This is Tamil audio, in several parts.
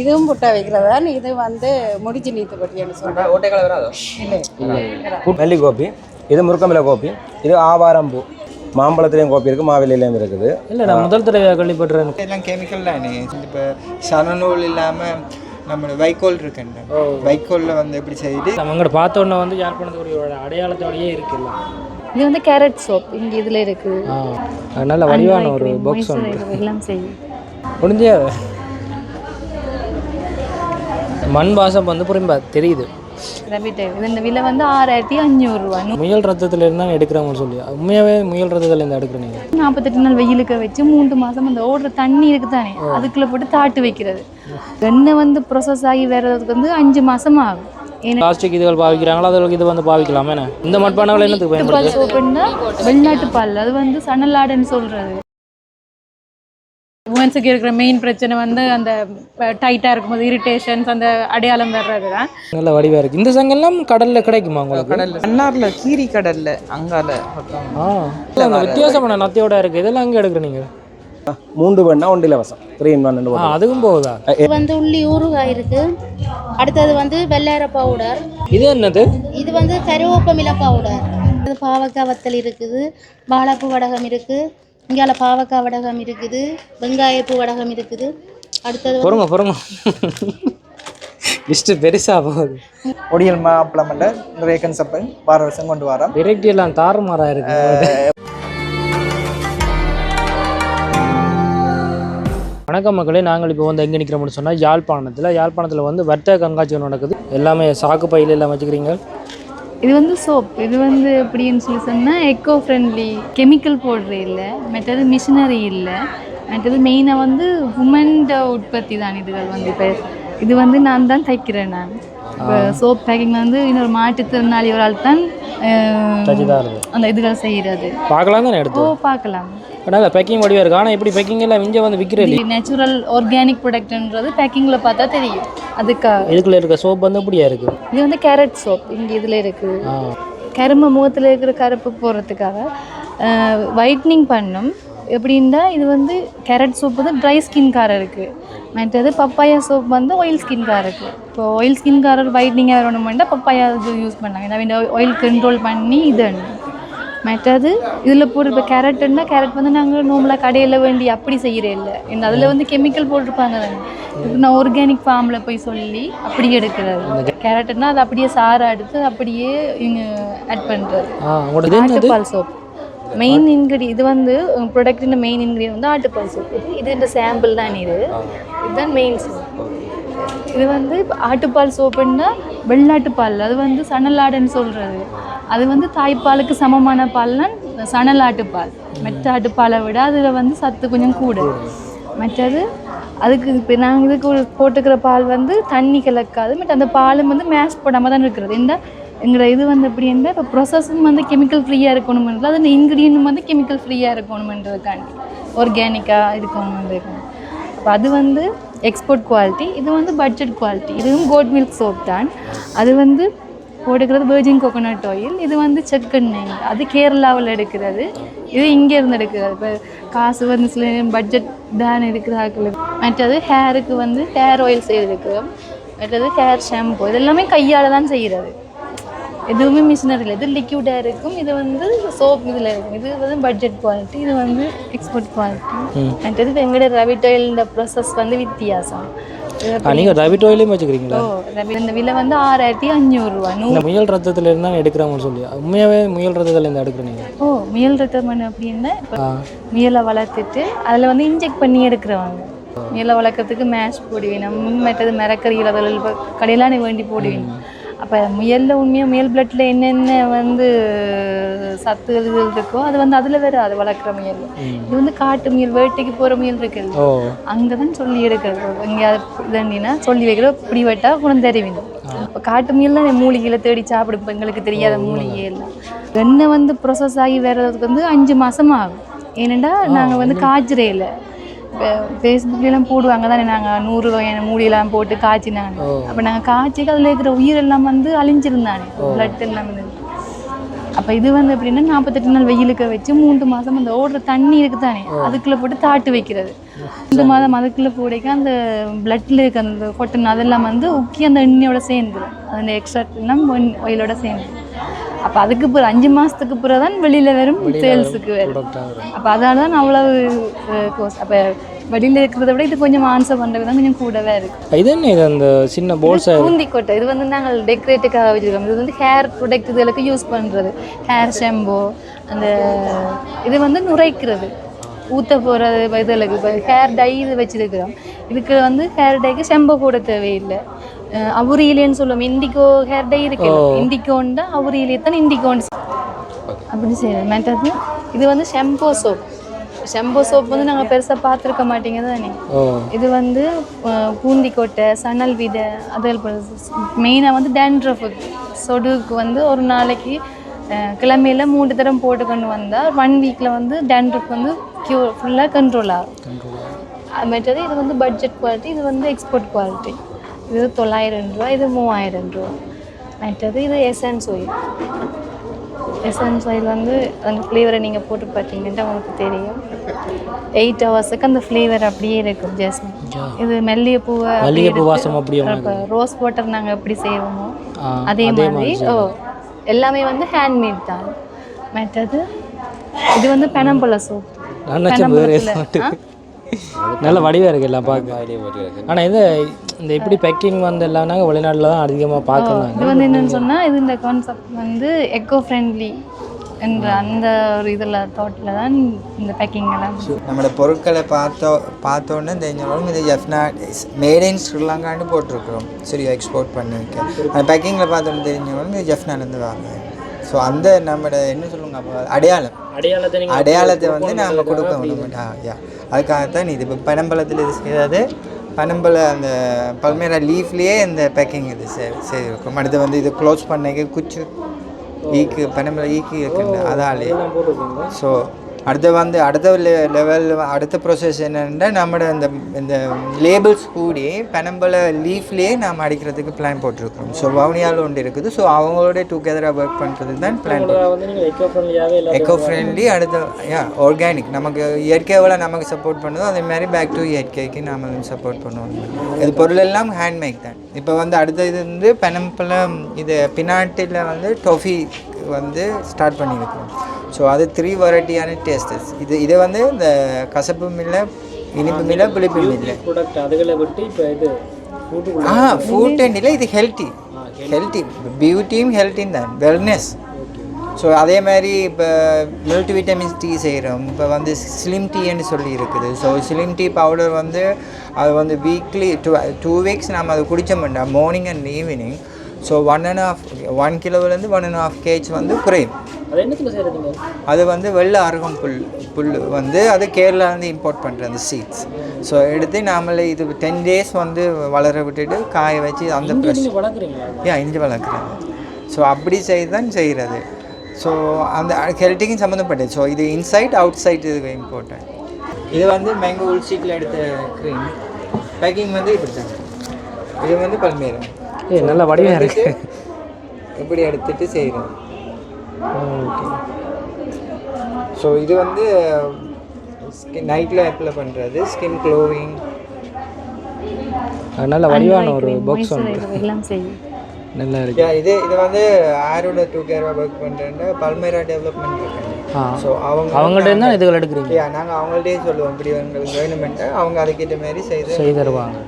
இதுவும் புட்டா வைக்கிறதா இது வந்து முடிச்சு நீத்து பட்டியன்னு சொல்கிறேன். ஓட்டை கலர் வராதோ? இல்லை நெல்லி கோப்பி, இது முருக்கமில கோப்பி, இது ஆவாரம்பூ. மாம்பழத்துலேயும் கோப்பி இருக்குது, மாவிலையிலையும் இருக்குது. இல்லை நான் முதல் தடவை கேள்விப்பட்டுறேன். எல்லாம் கெமிக்கல் தானே. இப்போ சனநூல் இல்லாமல் நம்ம வைக்கோல் இருக்குங்க, வைக்கோலில் வந்து எப்படி செய்து அவங்கள பார்த்த உடனே வந்து யாழ்ப்பாணத்துடைய அடையாளத்தோடையே இருக்குல்ல. இது வந்து கேரட் சோப் இங்கே இதில் இருக்குது. நல்ல வடிவான ஒரு பாக்ஸ் ஒன்று எல்லாம் செய்யும் முடிஞ்ச மண் வாசம் வந்து புரியும்பா தெரியுது. இந்த விலை வந்து 6500 ரூபா. முயல் ரத்தத்தில் இருந்தால் எடுக்கிறவங்க சொல்லி உண்மையாகவே முயல் ரத்தத்தில் இருந்து எடுக்கிறீங்க. 48 நாள் வெயிலுக்கு வச்சு 3 மாதம் அந்த ஓடுற தண்ணி இருக்கு தானே, அதுக்குள்ளே போட்டு தாட்டு வைக்கிறது. எண்ணெய் வந்து ப்ரொசஸ் ஆகி வர்றதுக்கு வந்து 5 மாதம் ஆகும். பிளாஸ்டிக் இதுகள் பாவிக்கிறாங்களோ அதுகளுக்கு இது வந்து பாவிக்கலாமே. இந்த மட்பானங்கள் என்னத்துக்கு பயன்படுது? சோப்புன்னா வெளிநாட்டு பால், அது வந்து சணலாடுன்னு சொல்கிறது. உமன்ஸுக்கு இருக்கிற மெயின் பிரச்சனை வந்து அந்த டைட்டாக இருக்கும்போது இரிட்டேஷன்ஸ், அந்த அடையாளம் வர்றது தான். நல்ல வடிவாக இருக்குது. இந்த சங்கெல்லாம் கடலில் கிடைக்குமா உங்களுக்கு? கடல்ல மன்னார்ல கீரி கடல்ல அங்கால அந்த வித்தியாசமான நத்தையோட இருக்குது. இதெல்லாம் அங்கே எடுக்கிற நீங்கள் 3 பண்ணா 1 இலவசம் 3 in 1 அதுவும் போகுதா? இது வந்து உள்ளி ஊறுகாய் இருக்கு. அடுத்தது வந்து வெள்ளேர பவுடர். இது என்னது? இது வந்து கருவேப்பமில பவுடர். அது பாவக்காய் வத்தல் இருக்குது, வாழைப்பூ வடகம் இருக்குது, இங்கால பாவக்காய் வடகம் இருக்குது, வெங்காயப்பூ வடகம் இருக்குது. அடுத்தது பொறுங்க லிஸ்ட்டு பெருசாக போகுது. ஒடியல் மாப்பிளம் நிறைய கன்செப்ட் வார வருஷம் கொண்டு வரோம். வெரைட்டி எல்லாம் தாறுமாறாக இருக்கு. வணக்கம் மக்களே, நாங்கள் இப்போ வந்து எங்கே நிற்கிறோம்னு சொன்னால் யாழ்ப்பாணத்தில் வந்து வர்த்தக கண்காட்சி நடக்குது. எல்லாமே சாக்கு பையில எல்லாம் வச்சுக்கிறீங்க. இது வந்து சோப். இது வந்து எப்படின்னு சொல்லி சொன்னால் எக்கோ ஃப்ரெண்ட்லி, கெமிக்கல் போடுறது இல்லை, மற்றது மிஷினரி இல்லை, மற்றது மெயினாக வந்து உமன்ட உற்பத்தி தான் இதுகள் வந்து. இப்போ இது வந்து நான் தான் தைக்கிறேன். நான் இப்போ சோப் பேக்கிங் வந்து இன்னொரு மாற்றுத்திறனாளி ஒரு ஆள் தான் அந்த இதுகள் செய்கிறது. பார்க்கலாம் தானே எடுத்து பார்க்கலாம். ஆனால் பேக்கிங் வடிவாக இருக்குது. ஆனால் இப்படி பேக்கிங் எல்லாம் இங்கே வந்து விற்கிறது நேச்சுரல் ஆர்கானிக் ப்ராடக்ட்ன்றது பேக்கிங்கில் பார்த்தா தெரியும். அதுக்காக இதுக்குள்ளே இருக்க சோப் வந்து எப்படியா இருக்குது? இது வந்து கேரட் சோப் இங்கே இதில் இருக்குது. கரும்பு முகத்தில் இருக்கிற கருப்பு போடுறதுக்காக ஒயிட்னிங் பண்ணும். எப்படின்னா இது வந்து கேரட் சோப் வந்து ட்ரை ஸ்கின்காரர் இருக்குது, மற்றது பப்பாயா சோப் வந்து ஆயில் ஸ்கின்காரர் இருக்குது. இப்போ ஆயில் ஸ்கின்காரர் ஒயிட்னிங்காக வரணுமெண்டா பப்பாயா இது யூஸ் பண்ணாங்க. இந்த ஆயில் கண்ட்ரோல் பண்ணி இது மற்றது இதில் போட்டு. இப்போ கேரட்டுன்னா கேரட் வந்து நாங்கள் நார்மலாக கடையில் வேண்டி அப்படி செய்கிறே இல்லை, ஏன்னா அதில் வந்து கெமிக்கல் போட்டிருப்பாங்க தானே. இப்போ நான் ஆர்கானிக் ஃபார்மில் போய் சொல்லி அப்படி எடுக்கிறது. கேரட்டுன்னா அது அப்படியே சாரை எடுத்து அப்படியே இங்கே ஆட் பண்ணுறது. ஆட்டுப்பால் சோப் மெயின் இன்க்ரீடியன். இது வந்து ப்ராடக்டின் மெயின் இன்க்ரீடியன் வந்து ஆட்டுப்பால் சோப். இது இந்த சாம்பிள் தான். இதுதான் மெயின் சோப். இது வந்து ஆட்டுப்பால் சோப்புன்னா வெள்ளாட்டுப்பால், அது வந்து சணலாடுன்னு சொல்கிறது. அது வந்து தாய்ப்பாலுக்கு சமமான பால்னா சணலாட்டுப்பால். மற்ற ஆட்டுப்பாலை விட அதில் வந்து சத்து கொஞ்சம் கூட. மற்றது அதுக்கு இப்போ நாங்கள் இதுக்கு போட்டுக்கிற பால் வந்து தண்ணி கலக்காது, பட் அந்த பாலும் வந்து மேஷ் போடாமல் தான் இருக்கிறது. இந்த எங்களோட இது வந்து எப்படி இருந்தால் இப்போ ப்ரொசஸும் வந்து கெமிக்கல் ஃப்ரீயாக இருக்கணுமென்றது, அது இன்க்ரீடியன்ட் வந்து கெமிக்கல் ஃப்ரீயாக இருக்கணுமென்றதுக்காண்டி ஆர்கானிக்காக இருக்கணுமென்றது. அப்போ அது வந்து எக்ஸ்போர்ட் குவாலிட்டி, இது வந்து பட்ஜெட் குவாலிட்டி. இதுவும் கோட் மில்க் சோப் தான். அது வந்து போடுக்கிறது வெர்ஜின் கோகோனட் ஆயில். இது வந்து செக்கெண்ணெய், அது கேரளாவில் எடுக்கிறது, இது இங்கேருந்து எடுக்கிறது. இப்போ காசு வந்து சில பட்ஜெட் தான் இருக்கிறார்கள். மற்றது ஹேருக்கு வந்து ஹேர் ஆயில் செய்கிறதுக்கு, மற்றது ஹேர் ஷாம்பு, இது எல்லாமே கையால் தான் செய்கிறது. எதுவுமே மிஷினரியில். இது லிக்யூடாக இருக்கும், இது வந்து சோப் இதில் இருக்கும். இது வந்து பட்ஜெட் குவாலிட்டி, இது வந்து எக்ஸ்போர்ட் குவாலிட்டி. மற்றது எங்களோட ரவிட் ஆயில் இந்த ப்ராசஸ் வந்து வித்தியாசம். நீங்கள் ரவிட் ஆயிலையும் வச்சுக்கிறீங்களா? இந்த விலை வந்து 6500 ரூபா. முயல் ரத்தத்தில் இருந்தால் எடுக்கிறவங்க சொல்லி உண்மையாகவே முயல் ரத்தத்தில் இருந்து எடுக்கிறீங்க? முயல் ரத்தம் அப்படின்னா இப்போ முயலை வளர்த்துட்டு அதில் வந்து இன்ஜெக்ட் பண்ணி எடுக்கிறவங்க. முயலை வளர்க்குறதுக்கு மேஷ் போடி வேணும், மற்றது மிரக்கறியில் அதில் கடையிலான வேண்டி போடி வேணும். அப்போ முயலில் உண்மையாக முயல் பிளட்டில் என்னென்ன வந்து சத்துகள் இருக்கோ அது வந்து அதில் வேறு அது வளர்க்குற முயல். இது வந்து காட்டு முயல், வேட்டைக்கு போகிற முயல் இருக்குது, அங்கே தான் சொல்லி எடுக்கிறது. எங்கேயாவது இதுன்னா சொல்லி வைக்கிற இப்படி வெட்டா குணம் தெரிவிங்க. இப்போ காட்டு முயல்லாம் மூலிகையில் தேடி சாப்பிடும். இப்போ எங்களுக்கு தெரியாத மூலிகை எல்லாம் எண்ணெய் வந்து ப்ரொசஸ் ஆகி வர்றதுக்கு வந்து 5 மாதம் ஆகும். ஏனெண்டா நாங்கள் வந்து காய்ச்சறே இல்லை. இப்போ ஃபேஸ்புக்லாம் போடுவாங்க தானே, நாங்கள் 100 வகையான மூலியெல்லாம் போட்டு காய்ச்சினாங்க. அப்போ நாங்கள் காய்ச்சிக்கு அதில் இருக்கிற உயிரெல்லாம் வந்து அழிஞ்சிருந்தானே, பிளட் எல்லாம் அப்போ இது வந்து எப்படின்னா 48 நாள் வெயிலுக்கு வச்சு 3 மாதம் அந்த ஓடுற தண்ணி இருக்குது தானே அதுக்குள்ளே போட்டு தாட்டு வைக்கிறது. 2 மாதம் அதுக்குள்ளே போடைக்க அந்த பிளட்டில் இருக்க அந்த கொட்டன் அதெல்லாம் வந்து உக்கி அந்த எண்ணெயோட சேர்ந்துடும். அந்த எக்ஸ்ட்ராக்ட் எல்லாம் ஒயிலோட சேர்ந்துடும். அப்போ அதுக்கு பிறகு 5 மாதத்துக்கு பிறகு தான் வெளியில் வரும் சேல்ஸுக்கு வரும். அப்போ அதனால தான் அவ்வளவு கோர்ஸ். அப்போ வெளியில் இருக்கிறத விட இது கொஞ்சம் ஆன்சர் பண்ணுறது தான் கொஞ்சம் கூடவே இருக்குது. இது என்ன இது அந்த சின்ன போல்ஸ் பூந்திக்கொட்டை இது வந்து நாங்கள் டெக்கரேட்டுக்காக வச்சுருக்கோம். இது வந்து ஹேர் ப்ரொடக்ட் இதுகளுக்கு யூஸ் பண்ணுறது. ஹேர் ஷாம்போ அந்த இது வந்து நுரைக்கிறது ஊற்ற போகிறது இதுகளுக்கு. இப்போ ஹேர் டை இது வச்சுருக்கிறோம். இதுக்கு வந்து ஹேர் டைக்கு ஷாம்போ கூட தேவையில்லை. அவுரியலின்னு சொல்லுவோம். இண்டிகோ ஹேர் டை இருக்கு. இண்டிகோண்டா அவுரியலியை தான் இண்டிகோன்னு அப்படி செய்யறது. மற்றது இது வந்து ஷாம்போ சோப். ஷாம்போ சோப் வந்து நாங்கள் பெருசாக பார்த்துருக்க மாட்டீங்க தானே. இது வந்து பூந்திக்கொட்டை சணல் விதை அதில் மெயினாக வந்து டேண்ட்ரஃபுக்கு சொடுக்கு வந்து ஒரு நாளைக்கு கிழமையில் 3 தரம் போட்டுக்கொண்டு வந்தால் 1 வீக்கில் வந்து டேண்ட்ரஃப் வந்து ஃபுல்லாக கண்ட்ரோல் ஆகும். மற்றது இது வந்து பட்ஜெட் குவாலிட்டி. இது வந்து எக்ஸ்போர்ட் குவாலிட்டி. இது 900 ரூபா. இது 3000 ரூபா. மற்றது இது எசன்ஸ் ஆயில். எசன்ஸ் ஆயில் வந்து அந்த ஃப்ளேவரை நீங்கள் போட்டு பார்த்தீங்கன்னா உங்களுக்கு தெரியும். 8 ஹவர்ஸுக்கு அந்த ஃப்ளேவர் அப்படியே இருக்கும். ஜாஸ்மின் இது மல்லிகைப்பூ வாசம் அப்படியே. இப்போ ரோஸ் வாட்டர் நாங்கள் எப்படி செய்வோமோ அதே மாதிரி எல்லாமே வந்து ஹேண்ட்மேட் தான். மற்றது இது வந்து பெனம்பழ சோப். நல்ல வடிவாக இருக்குது எல்லாம் பார்க்க. ஆனால் இந்த எப்படி பேக்கிங் வந்து எல்லாம் நாங்கள் வெளிநாட்டில் தான் அதிகமாக பார்க்கலாம். இது வந்து என்னென்னு சொன்னால் இது இந்த கான்செப்ட் வந்து எக்கோ ஃப்ரெண்ட்லி என்ற அந்த ஒரு இதில் தாட்டில் தான் இந்த பேக்கிங் எல்லாம். நம்மளோட பொருட்களை பார்த்தோன்னே தெரிஞ்சாலும் இது எஃப்னா மேட் இன் ஸ்ரீலங்கான்னு போட்டிருக்கிறோம். சரி எக்ஸ்போர்ட் பண்ணியிருக்கேன். அந்த பேக்கிங்கில் பார்த்தோன்னு தெரிஞ்சவங்களும் இது எஃப்னாலேருந்து வாங்க. ஸோ அந்த நம்மளோட என்ன சொல்லுங்க அடையாளத்தை வந்து நாங்கள் கொடுக்க முடியும். அதுக்காகத்தான் இது இப்போ பனம்பழத்தில் இது செய்யாது. பனம்பழ அந்த பல்மேரா லீஃப்லேயே இந்த பேக்கிங் இது செய்திருக்கும். அடுத்து வந்து இது க்ளோஸ் பண்ண குச்சி ஈக்கு பனம்பழ ஈக்கு இருக்குல்ல அதாலே. ஸோ அடுத்த லெவல் அடுத்த ப்ரோசஸ் என்னென்னா நம்மளோட இந்த லேபிள்ஸ் கூடி பனம்பழ லீஃப்லேயே நாம் அடிக்கிறதுக்கு பிளான் போட்டிருக்கிறோம். ஸோ வவுனியாவில் ஒன்று இருக்குது. ஸோ அவங்களோட டுகெதராக ஒர்க் பண்ணுறதுக்கு தான் பிளான். எக்கோ ஃப்ரெண்ட்லி அடுத்த ஆர்கானிக் நமக்கு இயற்கையாவில் நமக்கு சப்போர்ட் பண்ணுதோ அதே மாதிரி பேக் டு இயற்கைக்கு நாம் சப்போர்ட் பண்ணுவோம். இது பொருள் எல்லாம் ஹேண்ட்மேக் தான். இப்போ வந்து அடுத்த இது வந்து பனம்பழம் இது பினாட்டில் வந்து டொஃபி வந்து ஸ்டார்ட் பண்ணியிருக்கிறோம். ஸோ அது 3 வெரைட்டியான டேஸ்டஸ். இதை வந்து இந்த கசப்பும் இல்லை இனிப்பும் இல்லை புளிப்பும் இல்லை அதுகளை விட்டு இப்போ இது ஃபுட் அண்ட் இல்லை இது ஹெல்த்தி பியூட்டியும் ஹெல்த்தியும் தான் வெல்னஸ். ஸோ அதே மாதிரி இப்போ மல்டி விட்டமின்ஸ் டீ செய்கிறோம். இப்போ வந்து ஸ்லிம் டீன்னு சொல்லி இருக்குது. ஸோ ஸ்லிம் டீ பவுடர் வந்து அது வந்து வீக்லி 2 வீக்ஸ் நம்ம அதை குடித்தோம்னா மார்னிங் அண்ட் ஈவினிங். ஸோ 1 கிலோவிலேருந்து 1.5 kg வந்து குறையும். அது வந்து வெள்ளை அருகம் புல் வந்து அது கேரளாலேருந்து இம்போர்ட் பண்ணுற அந்த சீட்ஸ். ஸோ எடுத்து நாமளே இது 10 days வந்து வளர விட்டுட்டு காய வச்சு அந்த இஞ்சி வளர்க்குறாங்க. ஸோ அப்படி தான் செய்கிறது. ஸோ அந்த ஹெல்த்திக்கும் சம்மந்தப்பட்டது. ஸோ இது இன்சைட் அவுட் சைட் இது இம்பார்ட்டன்ட். இது வந்து மேங்கோ உல்சிக்கில் எடுத்த க்ரீம் பேக்கிங் வந்து இப்படி தான். இது வந்து பல்மேரா நல்ல வடிவாக இருக்குது. இப்படி எடுத்துகிட்டு செய்கிறோம். ஸோ இது வந்து ஸ்கின் நைட்டில் அப்ளை பண்ணுறது ஸ்கின் க்ளோவிங். நல்ல வடிவான ஒரு பாக்ஸ் எல்லாம் செய்யும். நல்லா இருக்கு. இது வந்து ஆரோட டுகெதராக ஒர்க் பண்ணுறேன் பல்மேரா டெவலப்மெண்ட் இருக்காங்க. ஸோ அவங்கள்ட்ட தான் இதுகள் எடுக்கிறீங்க. நாங்கள் அவங்கள்ட்டே சொல்லுவோம் இப்படி உங்களுக்கு வேணுமென்ட்டு அவங்க அதுக்கிட்ட மாதிரி செய்து தருவாங்க.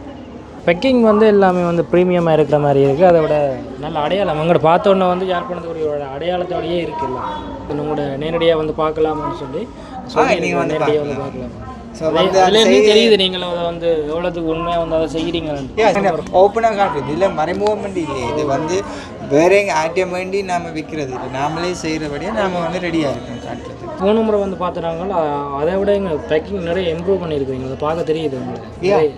பேக்கிங் வந்து எல்லாமே வந்து ப்ரீமியமாக இருக்கிற மாதிரி இருக்குது. அதை விட நல்ல அடையாளம் அவங்கள்ட்ட பார்த்தோன்னே வந்து யாழ்ப்பாணத்துடைய அடையாளத்தோடையே இருக்குல்ல. உங்களோட நேரடியாக வந்து பார்க்கலாம்னு சொல்லி நீங்கள் வந்து நேரடியாக வந்து பார்க்கலாம். அதுலேருந்து தெரியுது நீங்களும் அதை வந்து எவ்வளோத்துக்கு உண்மையாக வந்து அதை செய்கிறீங்க. ஓப்பனாக காட்டுறது இல்லை மறைமுகமெண்ட் இல்லை. இது வந்து வேற ஆட்டியம் வேண்டி நாம் விற்கிறது இல்லை. நாமளே செய்கிறபடியாக நாம் வந்து ரெடியாக இருக்கோம் காட்டுறது. 3 முறை வந்து பார்த்துட்டாங்களா அதை விட எங்கள் பேக்கிங் நிறைய இம்ப்ரூவ் பண்ணியிருக்கீங்க. அதை பார்க்க தெரியுது உங்களுக்கு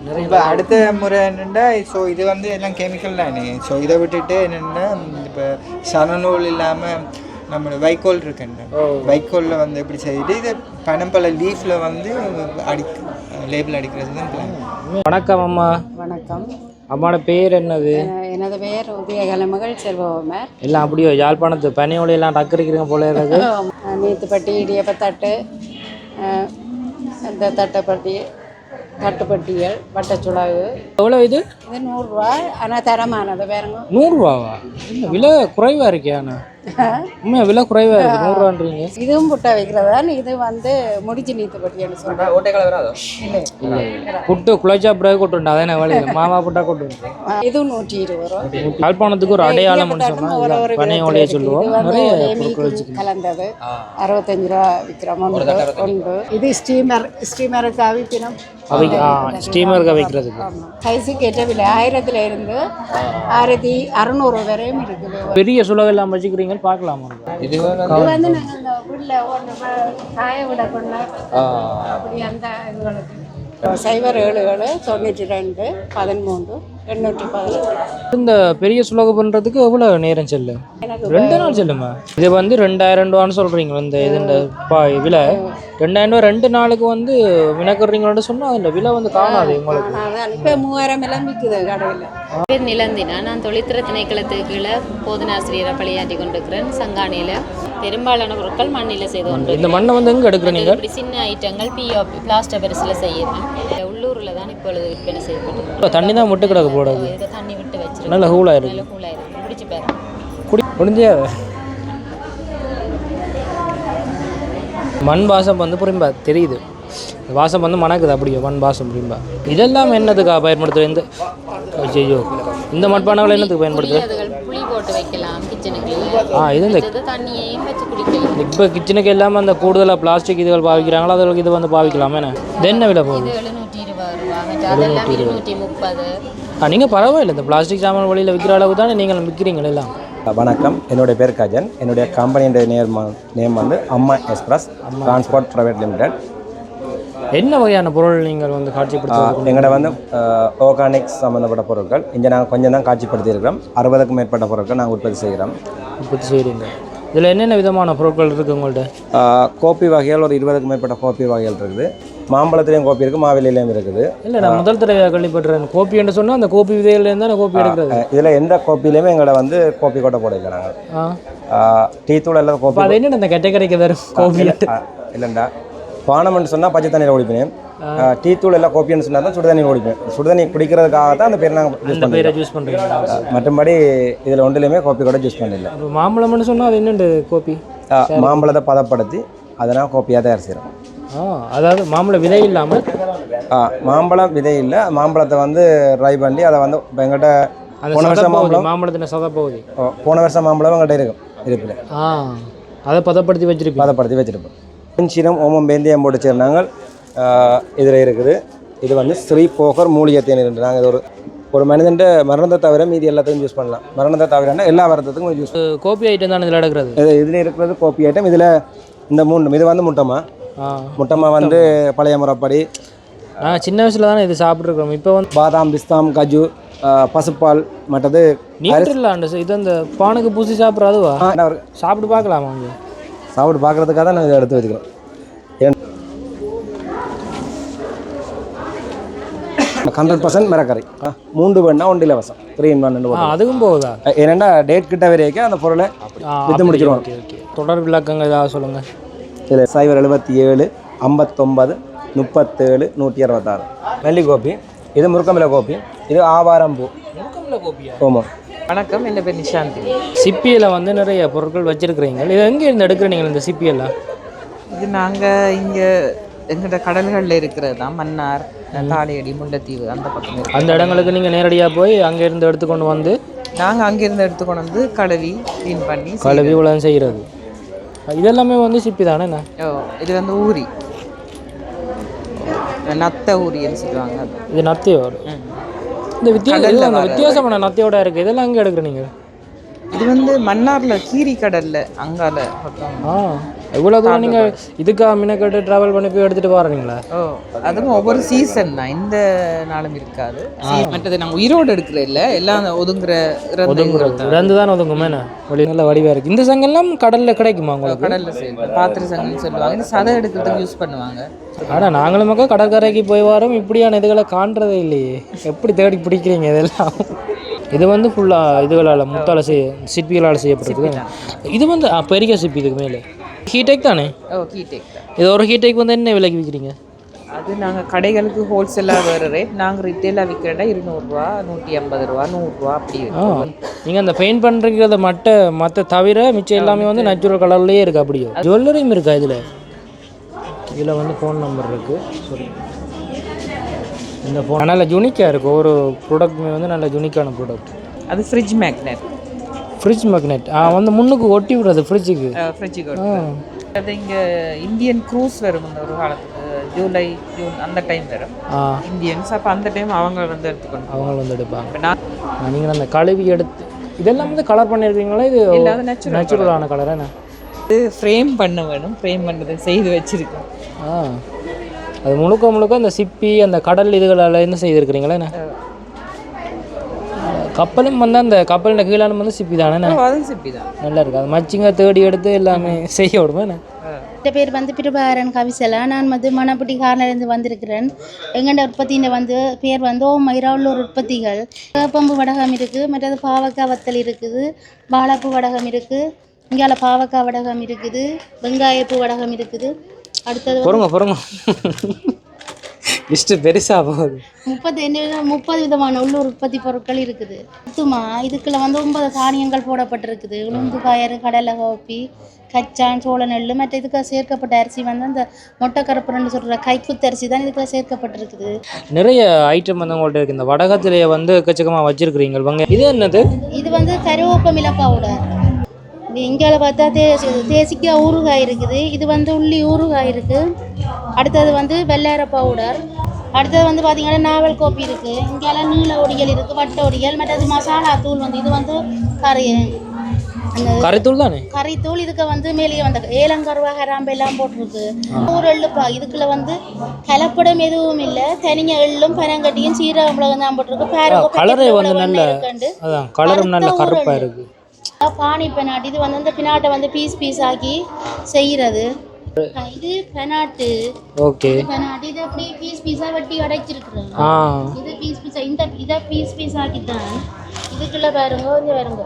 நிறைய. இப்போ அடுத்த முறை என்னென்னா ஸோ இது வந்து எல்லாம் கெமிக்கல் தானே. ஸோ இதை விட்டுட்டு என்னென்னா இப்போ சனநூல் இல்லாமல் நம்ம வைக்கோல் இருக்குங்க. வைக்கோலில் வந்து எப்படி செய்துட்டு இது பனம்பழ லீஃபில் வந்து லேபிள் அடிக்கிறது தான் பிளான். வணக்கம் அம்மா. வணக்கம். அம்மாவோட பேர் என்னது? எனது பெயர் உதயகலமகள் செல்வகுமார். எல்லாம் அப்படியோ யாழ்ப்பாணத்து பனையோலையெல்லாம் டக்குறீங்க போல இருக்குது. நீத்துப்பட்டி இடியப்பத்தட்டு, இந்த தட்டுப்பட்டிகள், வட்டச்சுளகு. எவ்வளோ இது? இது 100 ரூபா. ஆனால் தரமானது பாருங்க. 100 ரூபாவா? இல்லை விலை குறைவாக இருக்கே. ஆனால் உண்மையாக விலை குறைவாக இருக்குது. 100 ரூபான்றீங்க. இதுவும் புட்டை வைக்கிறதா? இது வந்து முடிச்சு நீத்துப்பட்டின்னு சொல்கிறேன். இல்லை புட்டு குழைச்சா பிறகு கொட்டுண்டா அதானே வழியில் மாமா புட்டா கொட்டு. இதுவும் 120 ரூபா. யாழ்ப்பாணத்துக்கு ஒரு அடையாளம்னு சொன்னால் பனையோலையை சொல்லுவோம். நிறைய பொருட்கள் வச்சுக்கணும். கலந்தது 65 ரூபா விற்கிறோம். ஒன்று இது ஸ்டீமருக்கு அவிப்பினம். ஸ்டீமருக்கு வைக்கிறதுக்கு சைஸுக்கு ஏற்ற விலை 1000 இருந்து 1600 வரையும் இருக்குது. பெரிய சுலகம் எல்லாம் வச்சுக்கிறீங்க பார்க்கலாமா? இது வந்து நாங்கள் இந்த உள்ள ஒன்று காய விட கொண்ட அப்படி அந்த இதுகளுக்கு 077 92 13 818. இந்த பெரிய சுலகம் பண்ணுறதுக்கு எவ்வளோ நேரம் செல்லும்? 2 நாள் செல்லுமா? இது வந்து 2000 ரூபான்னு சொல்கிறீங்க. இந்த இது விலை 2000 ரூபா 2 நாளுக்கு வந்து வினக்குறீங்களோட சொன்னால் அந்த விலை வந்து காணாது உங்களுக்கு. இப்போ 3000 எல்லாம் விற்குது கடையில். பேர் நிலந்தினா. நான் தொழில்துறை திணைக்களத்துக்கு கீழே போதனாசிரியரை பணியாற்றி கொண்டிருக்கிறேன். சங்கானியில் பெரும்பாலான பொருட்கள் மண்ணில் செய்து கொண்டு. இந்த மண்ணை வந்து எங்கே எடுக்கிறீங்க? இப்படி சின்ன ஐட்டங்கள் பிஓபி பிளாஸ்டர் பரிசில் செய்யணும். உள்ளூரில் தான் இப்பொழுது விற்பனை செய்யப்பட்டு. தண்ணி தான் விட்டு கிடக்க போடாது. இதை தண்ணி விட்டு வச்சிருக்கோம். நல்ல ஹூலாயிருக்கு. நல்ல ஹூலாயிருக்கு. பிடிச்சி பேர் குடி முடிஞ்சே மண் வாசம் வந்து புரியும்பா தெரியுது. வாசம் வந்து மணக்குது அப்படியே மண் வாசம் புரியும்பா. இதெல்லாம் என்னத்துக்காக பயன்படுத்துகிற? இந்த ஐயோ இந்த மண்பானைகள் என்னத்துக்கு பயன்படுத்துகிற? புளி போட்டு வைக்கலாம் கிச்சனுக்கு. இது இந்த தண்ணியையும் வச்சு குடிக்கலாம். இப்போ கிச்சனுக்கு எல்லாமே அந்த கூடுதலாக பிளாஸ்டிக் இதுகள் பாவிக்கிறாங்களோ அதுகளுக்கு இது வந்து பாவிக்கலாமே. இது என்ன விலை போகுது? 720 ரூபா. 230. நீங்கள் பரவாயில்லை. இந்த பிளாஸ்டிக் சாமான் வழியில் விற்கிற அளவு தானே நீங்கள் விற்கிறீங்களா எல்லாம்? வணக்கம், என்னுடைய பேர் கஜன். என்னுடைய கம்பெனியுடைய நேம் வந்து அம்மா எக்ஸ்பிரஸ் டிரான்ஸ்போர்ட் ப்ரைவேட் லிமிடெட். என்ன வகையான பொருள் நீங்கள் வந்து காட்சிப்படுத்த? எங்கள்கிட்ட வந்து ஆர்கானிக்ஸ் சம்மந்தப்பட்ட பொருட்கள் இங்கே நாங்கள் கொஞ்சம் தான் காட்சிப்படுத்தியிருக்கிறோம். 60க்கும் மேற்பட்ட பொருட்கள் நாங்கள் உற்பத்தி செய்கிறீங்க. இதில் என்னென்ன விதமான பொருட்கள் இருக்குது உங்கள்கிட்ட? கோப்பி வகைகள் ஒரு 20க்கும் மேற்பட்ட கோப்பி வகைகள் இருக்குது. மாம்பழத்துலேயும் கோப்பி இருக்குது, மாவிலையிலையும் இருக்குது. இல்லை நான் முதல் தடவை கேள்விப்பட்டுறேன். கோப்பின்னு சொன்னால் அந்த கோப்பி விதையிலேருந்து தான் கோப்பி எடுக்கிறது. இதில் எந்த கோப்பிலையுமே எங்களை வந்து கோப்பி கொட்டை போடல. நாங்கள் டீ தூள் எல்லாம் கோப்பி. அது என்ன அந்த கெட்டக்கரைக்கு வரும் கோப்பி இல்லைண்டா பானம்னு சொன்னால் பச்சை தண்ணியில் குடிப்பேன். டீ தூள் எல்லாம் கோப்பின்னு சொன்னால் தான் சுடுதண்ணி குடிப்பேன். சுடுதண்ணி குடிக்கிறதுக்காக தான் அந்த பேர் நாங்கள் ஜூஸ் பண்ணுறீங்க. மற்றபடி இதில் ஒன்றுலையுமே கோப்பி கூட ஜூஸ் பண்ணல. மாம்பழம்னு சொன்னால் அது என்னண்டு கோப்பி? மாம்பழத்தை பதப்படுத்தி அதனால் கோப்பியாக தயார் செய்கிறோம். அதாவது மாம்பழ விதை இல்லாமல்? மாம்பழம் விதை இல்லை, மாம்பழத்தை வந்து ட்ரை பண்ணி அதை வந்து இப்போ எங்கிட்ட போன வருஷம் மாம்பழத்தின் சத பகுதி போன வருஷம் மாம்பழம் எங்கள்கிட்ட இருக்கும் இருப்பில். அதை பதப்படுத்தி வச்சுருப்போம். சீரம் ஓமம் வேந்தியம் போட்டு சேர்ந்தாங்க. இதில் இருக்குது. இது வந்து ஸ்ரீ போகர் மூலிகை தேநீர். நாங்கள் இது ஒரு மனிதன் மரணத்தை தவிர மீதி எல்லாத்தையும் யூஸ் பண்ணலாம். மரணத்தை தவிர எல்லா வருத்தத்துக்கும் யூஸ். கோப்பி ஐட்டம் தான் இதில் எடுக்கிறது. இதில் இருக்கிறது கோப்பி ஐட்டம். இதில் இந்த இது வந்து முட்டமா வந்து பழைய முறைப்படி சின்ன வயசில் தானே இது சாப்பிட்ருக்கோம். இப்போ வந்து பாதாம், பிஸ்தாம், கஜு, பசுப்பால் மற்றது நீட்டில்லாண்டு இது அந்த பானுக்கு பூசி சாப்பிட்றதுவா? சாப்பிட்டு பார்க்கலாமா? அவங்க சாப்பிட்டு பார்க்குறதுக்காக தான் நான் இதை எடுத்து வச்சுக்கிறோம். 100% மரக்கறி. 3 வேணா 1 இலவசம். 3 in 1. அதுக்கும் போகுதா? ஏன்னா டேட் கிட்ட வரைக்கும் அந்த பொருளை விற்று முடிச்சிடுவோம். தொடர் விளக்கங்கள் ஏதாவது சொல்லுங்கள். இதில் 077 59 37 126. நெல்லி கோப்பி. இது முருக்கமில கோப்பி. இது ஆவாரம்பூ. ஆமாம். வணக்கம், என்ன பேர் நிஷாந்தி. சிப்பியில் வந்து நிறைய பொருட்கள் வச்சுருக்கிறீங்க. இது எங்கே இருந்து எடுக்கிறீங்க இந்த சிப்பியெல்லாம்? இது நாங்கள் இங்கே எங்கள்கிட்ட கடல்களில் இருக்கிறது தான். மன்னார், தாளியடி, முல்லைத்தீவு அந்த பக்கம் இருக்குது. அந்த இடங்களுக்கு நீங்கள் நேரடியாக போய் அங்கேருந்து எடுத்துக்கொண்டு வந்து? நாங்கள் அங்கேருந்து எடுத்துக்கொண்டு வந்து கழுவி க்ளீன் பண்ணி உலகம் செய்கிறது. இதெல்லாமே வந்து சிப்பி தானே? இது வந்து ஊரி நத்தை ஊரின்னு சொல்லுவாங்க. இது நத்தையோடு இந்த வித்தியாசமான நத்தையோட இருக்குது. இதெல்லாம் அங்கே எடுக்கிறீங்க? இது வந்து மன்னாரில் கீரி கடலில் அங்கால இவ்வளோ தூரம் நீங்கள் இதுக்காக மினக்கட்டு ட்ராவல் பண்ணி போய் எடுத்துகிட்டு போகிறீங்களா? ஓ அதுவும் ஒவ்வொரு சீசன் தான், இந்த நாளும் இருக்காது. மற்றது நாங்கள் உயிரோடு எடுக்கிற இல்லை, எல்லாம் ஒதுங்குற இறந்து தான் ஒதுங்குமே. வழி நல்ல வடிவாக இருக்குது. இந்த சங்கெல்லாம் கடலில் கிடைக்குமா உங்களுக்கு? கடலில் செய்வாங்க, பாத்திர சங்கம்னு சொல்லுவாங்க. இந்த சதை எடுக்கிறதுக்கு யூஸ் பண்ணுவாங்க. ஆனால் நாங்களும் மக்கள் கடற்கரைக்கு போய் வரோம், இப்படியான இதுகளை காண்றதே இல்லையே. எப்படி தேடி பிடிக்கிறீங்க இதெல்லாம்? இது வந்து ஃபுல்லாக இதுகளால் முத்தால் சிற்பிகளால் செய்யப்பட்டிருக்கு. இது வந்து பெரிய சிற்பி இதுக்கு மேலே ஹீடெக் தானே? ஓ ஹீடெக் தான். இது ஒரு ஹீடெக் வந்து என்ன விலைக்கு விற்கிறீங்க? அது நாங்கள் கடைகளுக்கு ஹோல்சேலாக வேறு ரேட், நாங்கள் ரிட்டெயிலாக விற்கிறதா 200 150 100 அப்படி. நீங்கள் அந்த பெயிண்ட் பண்ணுறத மற்ற தவிர மிச்சம் எல்லாமே வந்து நேச்சுரல் கலர்லேயே இருக்குது. அப்படியோ ஜுவல்லரியும் இருக்கா இதில் வந்து ஃபோன் நம்பர் இருக்குது. சரி, இந்த ஃபோன் நல்ல யூனிக்காக இருக்குது. ஒரு ப்ராடக்ட்டுமே வந்து நல்ல யூனிக்கான ப்ராடக்ட். அது ஃப்ரிட்ஜ் மேக்னெட். ஃப்ரிட்ஜ் மேக்னெட் வந்து முன்னுக்கு ஒட்டி விடுறது ஃப்ரிட்ஜுக்கு. அது இங்கே இந்தியன் க்ரூஸ் வரும் ஒரு காலத்துக்கு, ஜூலை ஜூன் அந்த டைம் வரும் இந்தியன்ஸ். அப்போ அந்த டைம் அவங்க வந்து எடுத்துக்கணும், அவங்க வந்து எடுப்பாங்க. நீங்கள் அந்த கழுவி எடுத்து இதெல்லாம் வந்து கலர் பண்ணியிருக்கீங்களா? இது இல்லாத நேச்சுரலான கலர் என்ன? இது ஃப்ரேம் பண்ண வேணும், ஃப்ரேம் பண்ணுறது செய்து வச்சுருக்கோம். அது முழுக்க அந்த சிப்பி அந்த கடல் இதுகளால் என்ன செய்திருக்கிறீங்களா? என்ன கப்பலும் வந்து அந்த கப்பலின் கீழானும் வந்து சிப்பி தானே? அதுவும் சிப்பி தான், நல்லா இருக்குது. அது மச்சிங்க தேடி எடுத்து எல்லாமே செய்ய விடுமா? என் பேர் வந்து பிரபாகரன் கவிசலா. நான் வந்து மணப்பட்டி கார்னர்லேருந்து வந்திருக்கிறேன். எங்கள்ட உற்பத்தியில் வந்து பேர் வந்து மயிராவூர் உற்பத்திகள். பம்பு வடகம் இருக்குது, மற்றது பாவக்காய் வத்தல் இருக்குது, வாழைப்பூ வடகம் இருக்குது, இங்கால பாவக்காய் வடகம் இருக்குது, வெங்காயப்பூ வடகம் இருக்குது. அடுத்தது பொறுங்க லிஸ்ட்டு பெருசாக போகுது. 30 விதமான உள்ளூர் உற்பத்தி பொருட்கள் இருக்குது. சுத்தமா இதுக்குள்ள வந்து 9 தானியங்கள் போடப்பட்டிருக்குது. உளுந்து பயறு, கடலை, காப்பி, கச்சான், சோள நெல். மற்ற இதுக்கு சேர்க்கப்பட்ட அரிசி வந்து அந்த மொட்டைக்கருப்புன்னு சொல்கிற கைக்குத்து அரிசி தான் இதுக்குள்ள சேர்க்கப்பட்டிருக்குது. நிறைய ஐட்டம் வந்து உங்கள்கிட்ட இருக்குது. இந்த வடகத்திலேயே வந்து எக்கச்சக்கமாக வச்சிருக்கிறீங்க. இது என்னது? இது வந்து கருவேப்பமில பவுடர். இங்கே பார்த்தா தேசிக்காய் ஊறுகாய் இருக்குது. இது வந்து உள்ளி ஊறுகாய் இருக்குது. அடுத்தது வந்து வெள்ளார பவுடர். அடுத்தது வந்து பார்த்திங்கன்னா நாவல் கோப்பி இருக்குது. இங்கெல்லாம் நீல ஒடிகள் இருக்குது, வட்ட ஒடிகள். மற்றது மசாலா தூள் வந்து இது வந்து கறித்தூள் தானே? கறித்தூள். இதுக்கு வந்து மேலேயே வந்து ஏலங்கருவா கராம்பு எல்லாம் போட்டிருக்கு. ஒரு எள்ளுப்பா இதுக்குள்ள வந்து கலப்படம் எதுவும் இல்லை. தனியா எள்ளும் பனங்கட்டியும் சீரகம் மிளகும் தான் போட்டிருக்கு. பாருங்க பானி பெனாட். இது வந்து இந்த பினாட்டை வந்து பீஸ் ஆக்கி செய்கிறது. இது பெனாட்டு. ஓகே. பெனாட் இது அப்படி பீஸா வெட்டி அடைச்சிருக்கிறோம். இது பீஸா இதை பீஸ் ஆக்கி தான் இதுக்குள்ள பாருங்க. இங்கே பாருங்க,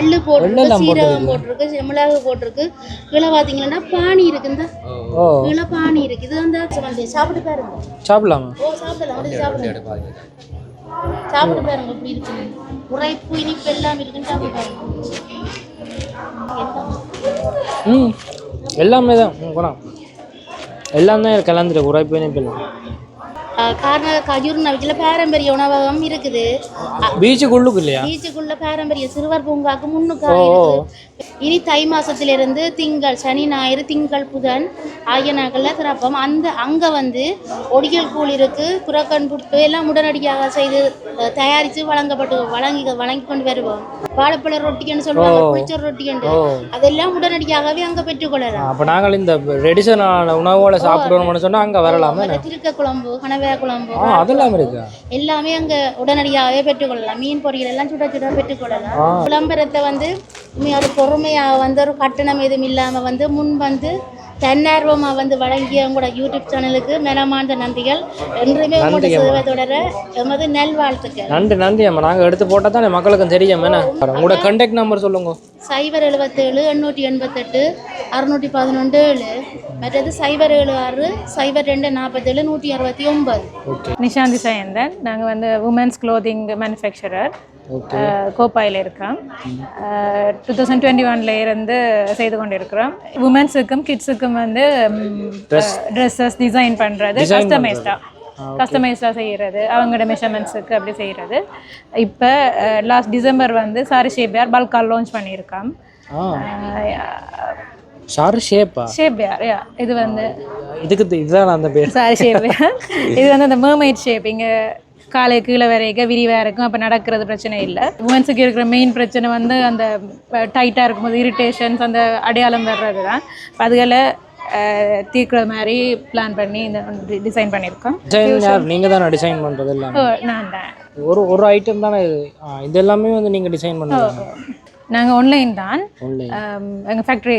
எள்ளு போட்டிருக்கு, சீரகம் போட்டிருக்கு, மிளகு போட்டிருக்கு. கீழே பார்த்தீங்கன்னா பானி இருக்கு. இந்த கீழே பானி இருக்கு. இது வந்து சாப்பிட்டு பாருங்க. சாப்பிடலாமா? சாப்பிடலாம். சாப்பிட்டு பாருங்க எப்படி இருக்குன்னு. உரைப்பு இனிப்பு எல்லாம் இருக்குன்னு சாப்பிட்டு பாருங்க. எல்லாமே தான் எல்லாம் தான் கலந்துரு. உரைப்பு இனிப்பு எல்லாம் கஜூர் நவிக்கில் பாரம்பரிய உணவகம் இருக்குது. பீச்சுக்குள்ளுக்கு இல்லையா? பீச்சுக்குள்ள பாரம்பரிய சிறுவர் பூங்காக்கு முன்னுக்கு. இனி தை மாசத்திலிருந்து திங்கள், சனி, ஞாயிறு, திங்கள், புதன் ஆகிய நாட்களில் திறப்போம். அங்கே வந்து ஒடிகள் கூழ் இருக்கு, குரக்கன் புட்டு எல்லாம் உடனடியாக செய்து தயாரித்து வழங்கி கொண்டு வருவோம். வாழைப்பழ ரொட்டின்னு சொல்லுவாங்க, புளிச்சோர் ரொட்டின்னு, அதெல்லாம் உடனடியாகவே அங்கே பெற்றுக்கொள்ளலாம். அப்போ நாங்கள் இந்த ட்ரெடிஷனல் உணவோட சாப்பிடணும்னு சொன்னால் அங்கே வரலாமா? திருக்க குழம்பு, கனவே குழம்பு அதெல்லாம் இருக்கு. எல்லாமே அங்கே உடனடியாகவே பெற்றுக்கொள்ளலாம். மீன் பொரியல் எல்லாம் சுட பெற்றுக்கொள்ளலாம். விளம்பரத்தை வந்து ஒரு பொறுமையாக வந்து ஒரு கட்டணம் எதுவும் இல்லாமல் வந்து முன் வந்து தன்னார்வமாக வந்து வழங்கிய உங்களோட யூடியூப் சேனலுக்கு மனமார்ந்த நன்றிகள். என்றுமே உங்களோட சேவை தொடர எமது நல்வாழ்த்துக்கள். நன்றி அம்மா. நாங்கள் எடுத்து போட்டால் தான் மக்களுக்கும் தெரியும். உங்களோட கான்டாக்ட் நம்பர் சொல்லுங்க. 077 888 611 மற்றது 076 02 47 169. நிஷாந்தி சயந்தன். நாங்கள் வந்து உமன்ஸ் க்ளோதிங் மேனுஃபேக்சரர் கோப்பாயில் இருக்கோம். 2021 இருந்து செய்து கொண்டு இருக்கிறோம். உமன்ஸுக்கும் கிட்ஸுக்கும் வந்து ட்ரெஸ்ஸஸ் டிசைன் பண்ணுறது, கஸ்டமைஸ்டாக செய்கிறது, அவங்களோட மெஷர்மெண்ட்ஸுக்கு அப்படி செய்கிறது. இப்போ லாஸ்ட் டிசம்பர் வந்து சாரி ஷேப்யார் பல்கால் லான்ச் பண்ணியிருக்கோம். ஷேப்யார் இது வந்து இதுதான் அந்த பேர், சாரி ஷேப்யார். இது வந்து அந்த மெர்மைட் ஷேப். இங்கே காலை கீழே வரைக்கும் விரிவாக இருக்கும். அப்போ நடக்கிறது பிரச்சனை இல்லை. உமன்ஸுக்கு இருக்கிற மெயின் பிரச்சனை வந்து அந்த டைட்டாக இருக்கும்போது இரிட்டேஷன்ஸ், அந்த அடையாளம் வர்றது தான். அதுகளை தீர்க்கிற மாதிரி பிளான் பண்ணி இந்த டிசைன் பண்ணியிருக்கோம். டிசைன் யார் நீங்கள் தானே டிசைன் பண்ணுறது எல்லாம்? நான் தான். ஒரு ஐட்டம் தானே இது? இது எல்லாமே வந்து நீங்கள் டிசைன் பண்ணுறது? நாங்கள் ஆன்லைன் தான். எங்கள் ஃபேக்ட்ரி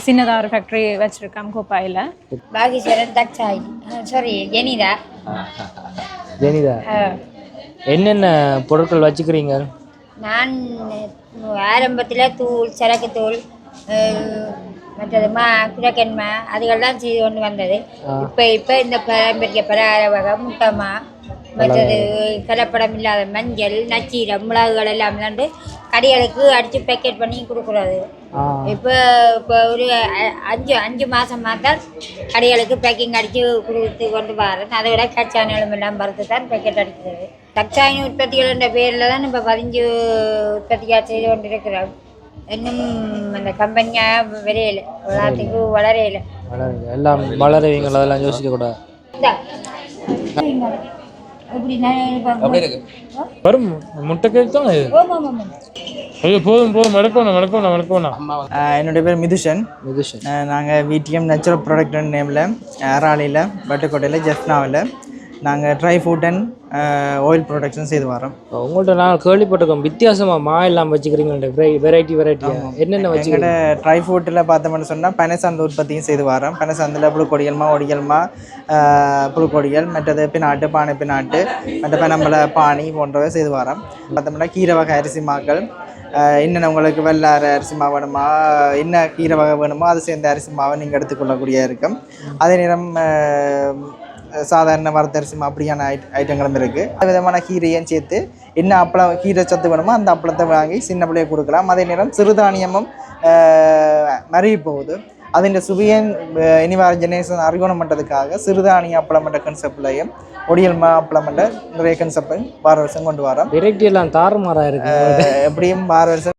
சின்னதாக ஒரு ஃபேக்ட்ரி வச்சுருக்கோம் கோப்பாயில். பாகிஸ்வரன் தக்ஷாய் சாரி ஜெனிதா. ஜெனிதா, என்னென்ன பொருட்கள் வச்சுக்கிறீங்க? நான் ஆரம்பத்தில் தூள், சரக்கு தூள், மற்றது குரக்கன்மா அதுகள்லாம் செய்து கொண்டு வந்தது. இப்போ இந்த பாரம்பரிய பலகார வகை, முட்டமா, மற்றது கலப்படம் இல்லாத மஞ்சள், நச்சீரம், மிளகுகள் எல்லாம் வந்து கடைகளுக்கு அடித்து பேக்கெட் பண்ணி கொடுக்குறது. இப்போ ஒரு அஞ்சு மாதமாக தான் கடைகளுக்கு பேக்கிங் அடித்து கொடுத்து கொண்டு வரேன். அதை விட கச்சா நிலம் எல்லாம் பறந்து தான் பேக்கெட் அடிக்கிறது. தக்ஷாயின் உற்பத்திகள் என்ற பேரில் தான் இப்போ 15 உற்பத்தியாக செய்து கொண்டு இருக்கிறோம். இன்னும் அந்த கம்பெனியாக விரையில எல்லாத்துக்கு வளரையில எல்லாம் வளருவீங்களா? அதெல்லாம் யோசிக்க கூடாது. வரும் முட்டை கேக் தான் இது. ஐயோ போதும் போதும், மடக்கோண்ணா. என்னுடைய பேர் மிதுஷன். நாங்கள் விடிஎம் நேச்சுரல் ப்ராடக்ட் நேமில் அராலியில், பட்டுக்கோட்டையில், ஜெஃப்னாவில் நாங்கள் dry food and oil production செய்து வரோம். உங்கள்கிட்ட நான் கேள்விப்பட்டிருக்கோம் வித்தியாசமாக எல்லாம் வச்சுக்கிறீங்க, வெரைட்டி என்னென்ன வச்சுக்கிற? ட்ரை ஃபுட்டில் பார்த்தோம்னு சொன்னால் பனைசார்ந்த உற்பத்தியும் செய்து வரோம். பனைசார்ந்தில் புழுக்கொடியல்மா, ஒடியல்மா, புழுக்கொடியல், மற்றது பின்னாட்டு, பானை பின்னாட்டு, மற்ற பனம்பழ பானி போன்றவை செய்து வரோம். பார்த்தோம்னா கீரை வகை அரிசி மாக்கள், என்னென்ன உங்களுக்கு வெள்ளார அரிசி மாவு வேணுமா, என்ன கீரை வகை வேணுமோ அது சேர்ந்த அரிசி மாவை நீங்கள் எடுத்துக்கொள்ளக்கூடிய இருக்கும். அதே நேரம் சாதாரண வறுத்தரிசி அப்படியான ஐட்டங்களும் இருக்குது. அது விதமான கீரையும் சேர்த்து என்ன அப்பளம் கீரை சத்து வேணுமோ அந்த அப்பளத்தை வாங்கி சின்ன பிள்ளையை கொடுக்கலாம். அதே நேரம் சிறுதானியமும் மருகி போகுது. അതിൻ്റെ സുവിയൻ ഇനി വர ജനറേഷൻ അറിയണം பண்ணுறதுக்காக சிறுதானிய அப்பளம் என்ற கன்செப்ட்லையும் ஒடியல்மா அப்பளம் என்ற நிறைய கன்செப்ட் வார வருஷம் கொண்டு வரோம். வெரைட்டி எல்லாம் தாறுமாறாக இருக்குது. எப்படியும் வார வருஷம்